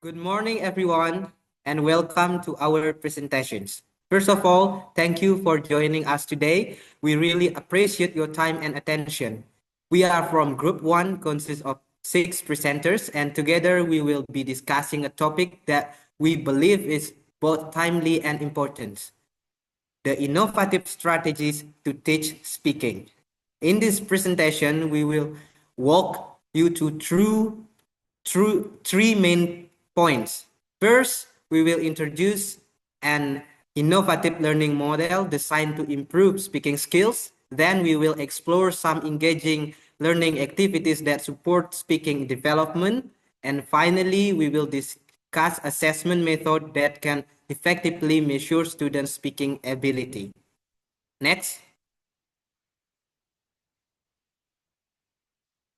Good morning, everyone, and welcome to our presentations. First of all, thank you for joining us today. We really appreciate your time and attention. We are from Group 1, consists of 6 presenters, and together we will be discussing a topic that we believe is both timely and important: the innovative strategies to teach speaking. In this presentation, we will walk you through three main points. First, we will introduce an innovative learning model designed to improve speaking skills. Then we will explore some engaging learning activities that support speaking development. And finally, we will discuss assessment method that can effectively measure students' speaking ability. Next.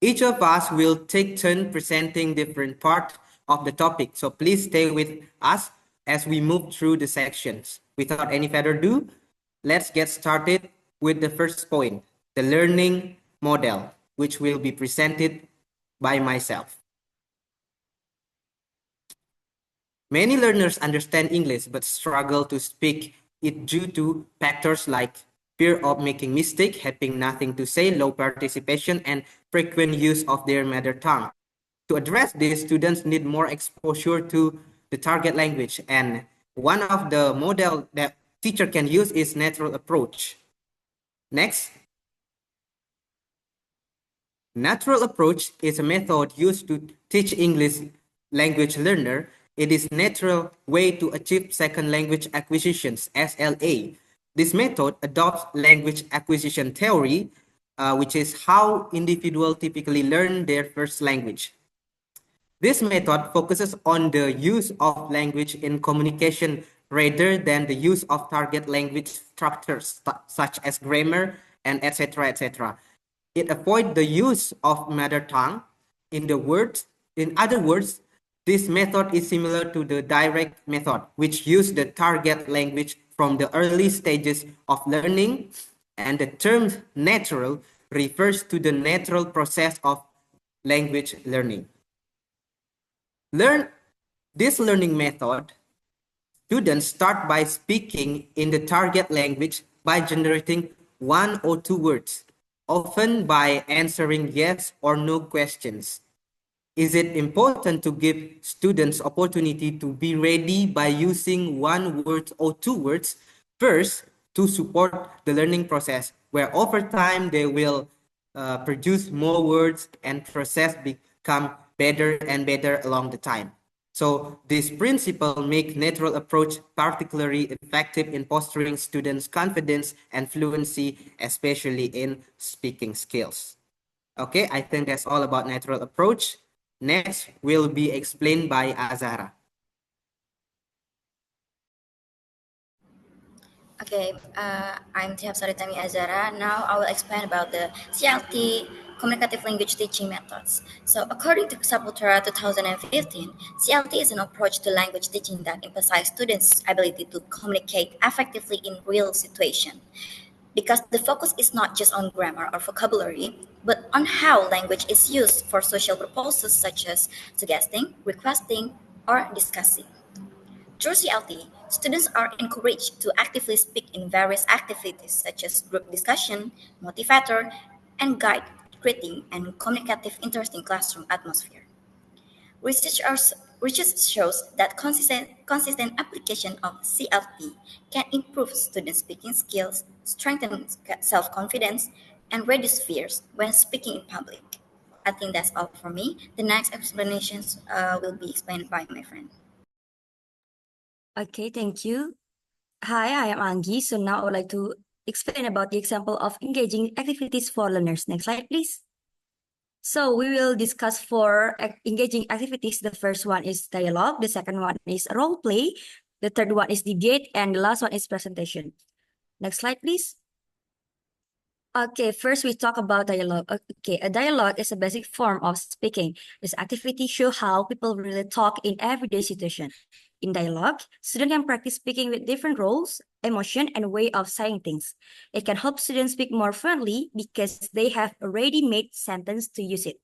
Each of us will take turn presenting different parts of the topic, so please stay with us as we move through the sections. Without any further ado, let's get started with the first point, the learning model, which will be presented by myself. Many learners understand English but struggle to speak it due to factors like fear of making mistake, having nothing to say, low participation, and frequent use of their mother tongue. To address this, students need more exposure to the target language, and one of the model that teacher can use is natural approach. Next. Natural approach is a method used to teach English language learner. It is a natural way to achieve second language acquisitions, SLA. This method adopts language acquisition theory, which is how individuals typically learn their first language. This method focuses on the use of language in communication rather than the use of target language structures such as grammar and etc. etc. It avoids the use of mother tongue in other words, this method is similar to the direct method, which uses the target language from the early stages of learning, and the term natural refers to the natural process of language learning. This learning method, students start by speaking in the target language by generating 1 or 2 words, often by answering yes or no questions. Is it important to give students opportunity to be ready by using 1 word or 2 words first to support the learning process, where over time they will produce more words and process become better and better along the time. So this principle makes natural approach particularly effective in fostering students' confidence and fluency, especially in speaking skills. Okay, I think that's all about natural approach. Next will be explained by Azara. Okay, I'm Trihapsari Azara. Now I will explain about the CLT, Communicative Language Teaching Methods. So according to Saputra 2015, CLT is an approach to language teaching that emphasizes students' ability to communicate effectively in real situations. Because the focus is not just on grammar or vocabulary, but on how language is used for social purposes such as suggesting, requesting, or discussing. Through CLT, students are encouraged to actively speak in various activities such as group discussion, motivator, and guide, creating an communicative, interesting classroom atmosphere. Research shows that consistent application of CLT can improve student speaking skills, strengthen self-confidence, and reduce fears when speaking in public. I think that's all for me. The next explanations will be explained by my friend. Okay, thank you. Hi, I am Anggi. So now I would like to explain about the example of engaging activities for learners. Next slide, please. So we will discuss 4 engaging activities. The first one is dialogue. The second one is role play. The third one is debate. And the last one is presentation. Next slide, please. Okay, first we talk about dialogue. Okay, a dialogue is a basic form of speaking. This activity shows how people really talk in everyday situation. In dialogue, students can practice speaking with different roles, emotion, and way of saying things. It can help students speak more fluently because they have a ready-made sentence to use it.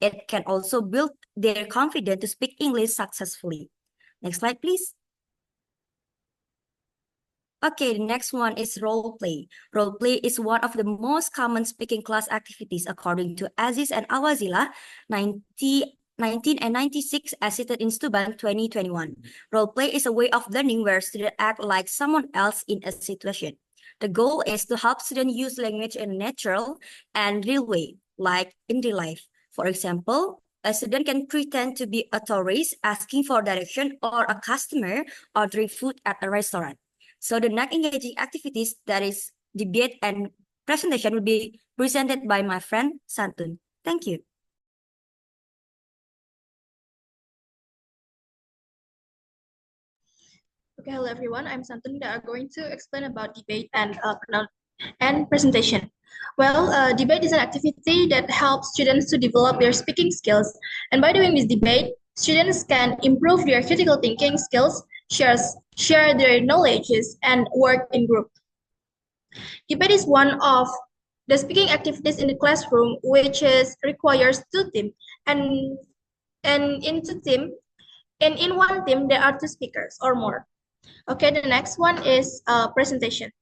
It can also build their confidence to speak English successfully. Next slide, please. Okay, the next one is role play. Role play is one of the most common speaking class activities according to Aziz and Awazila, 1996, as cited in Stuban 2021. Role play is a way of learning where students act like someone else in a situation. The goal is to help students use language in a natural and real way, like in real life. For example, a student can pretend to be a tourist asking for direction or a customer ordering food at a restaurant. So the next engaging activities, that is debate and presentation, will be presented by my friend Santun. Thank you. Okay, hello everyone. I'm Santun. We are going to explain about debate and presentation. Well, debate is an activity that helps students to develop their speaking skills. And by doing this debate, students can improve their critical thinking skills, share their knowledges, and work in group. Debate is one of the speaking activities in the classroom, which requires two teams, and in one team there are two speakers or more. Okay, the next one is presentation.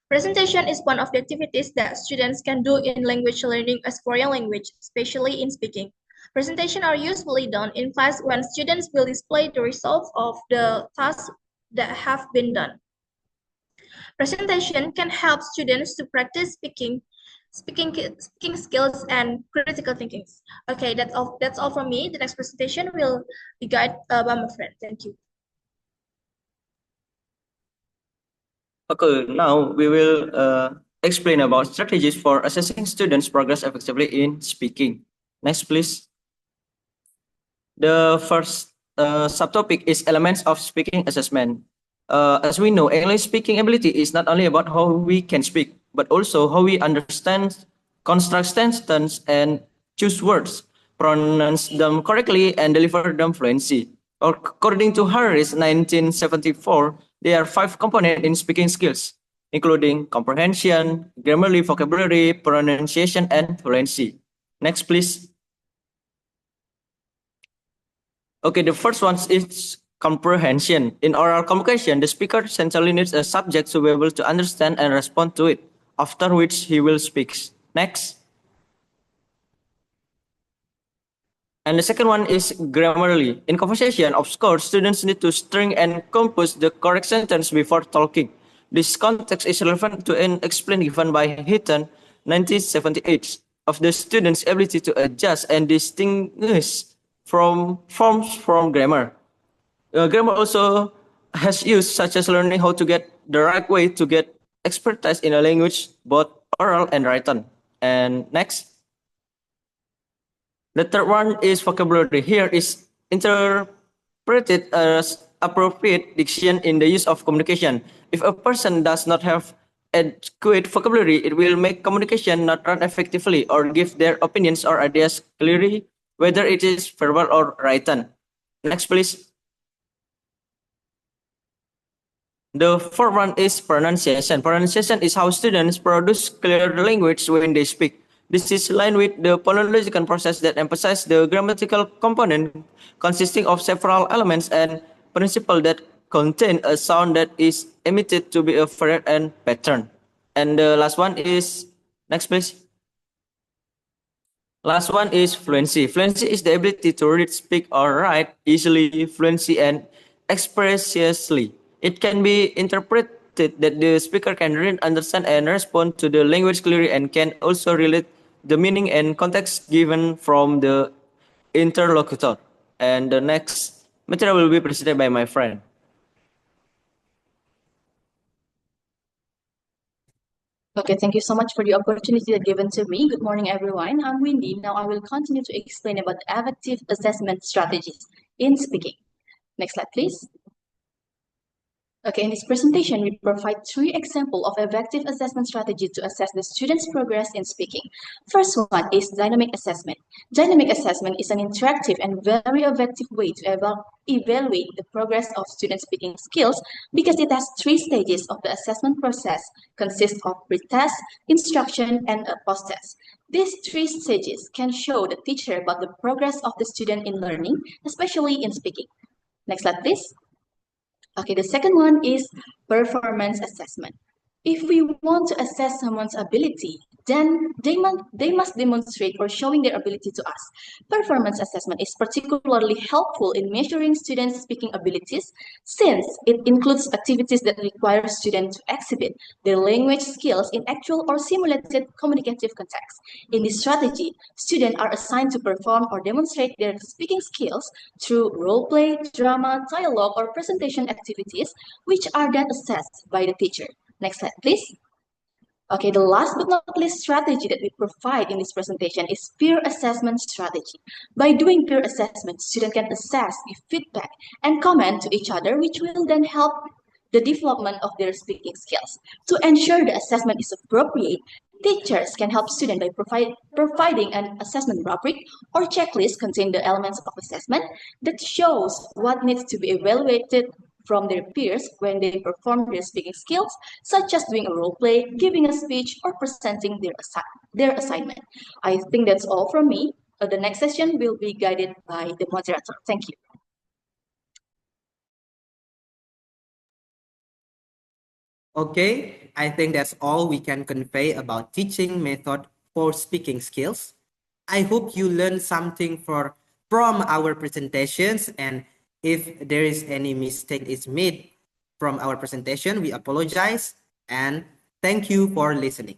Presentation is one of the activities that students can do in language learning as foreign language, especially in speaking. Presentations are usually done in class when students will display the results of the tasks that have been done. Presentation can help students to practice speaking skills and critical thinking. Okay, that's all from me. The next presentation will be guided by my friend. Thank you. Okay, now we will explain about strategies for assessing students' progress effectively in speaking. Next, please. The first subtopic is elements of speaking assessment. As we know, English speaking ability is not only about how we can speak, but also how we understand, construct sentences, and choose words, pronounce them correctly, and deliver them fluency. According to Harris, 1974, there are 5 components in speaking skills, including comprehension, grammarly, vocabulary, pronunciation, and fluency. Next, please. Okay, the first one is comprehension. In oral communication, the speaker essentially needs a subject to be able to understand and respond to it, after which he will speak. Next. And the second one is grammarly. In conversation, of course, students need to string and compose the correct sentence before talking. This context is relevant to an explanation given by Hinton, 1978, of the student's ability to adjust and distinguish from forms from grammar. Grammar also has use such as learning how to get the right way to get expertise in a language, both oral and written. And next. The third one is vocabulary. Here is interpreted as appropriate diction in the use of communication. If a person does not have adequate vocabulary, it will make communication not run effectively or give their opinions or ideas clearly, whether it is verbal or written. Next, please. The fourth one is pronunciation. Pronunciation is how students produce clear language when they speak. This is in line with the phonological process that emphasizes the grammatical component consisting of several elements and principles that contain a sound that is emitted to be a varied and pattern. And the last one is, next please. Last one is fluency. Fluency is the ability to read, speak, or write easily, fluency, and expressively. It can be interpreted that the speaker can read, understand, and respond to the language clearly and can also relate the meaning and context given from the interlocutor. And the next material will be presented by my friend. Okay, thank you so much for the opportunity that given to me. Good morning, everyone. I'm Windy. Now I will continue to explain about effective assessment strategies in speaking. Next slide, please. Okay, in this presentation, we provide 3 examples of effective assessment strategy to assess the student's progress in speaking. First one is dynamic assessment. Dynamic assessment is an interactive and very effective way to evaluate the progress of student speaking skills because it has 3 stages of the assessment process, consists of pre-test, instruction, and a post-test. These 3 stages can show the teacher about the progress of the student in learning, especially in speaking. Next slide, please. Okay, the second one is performance assessment. If we want to assess someone's ability, then they must demonstrate or showing their ability to us. Performance assessment is particularly helpful in measuring students' speaking abilities since it includes activities that require students to exhibit their language skills in actual or simulated communicative context. In this strategy, students are assigned to perform or demonstrate their speaking skills through role play, drama, dialogue, or presentation activities, which are then assessed by the teacher. Next slide, please. Okay, the last but not least strategy that we provide in this presentation is peer assessment strategy. By doing peer assessment, students can assess, give feedback, and comment to each other, which will then help the development of their speaking skills. To ensure the assessment is appropriate, teachers can help students by providing an assessment rubric or checklist containing the elements of assessment that shows what needs to be evaluated from their peers when they perform their speaking skills, such as doing a role play, giving a speech, or presenting their assignment. I think that's all from me. The next session will be guided by the moderator. Thank you. Okay, I think that's all we can convey about teaching method for speaking skills. I hope you learned something from our presentations, and if there is any mistake is made from our presentation, we apologize and thank you for listening.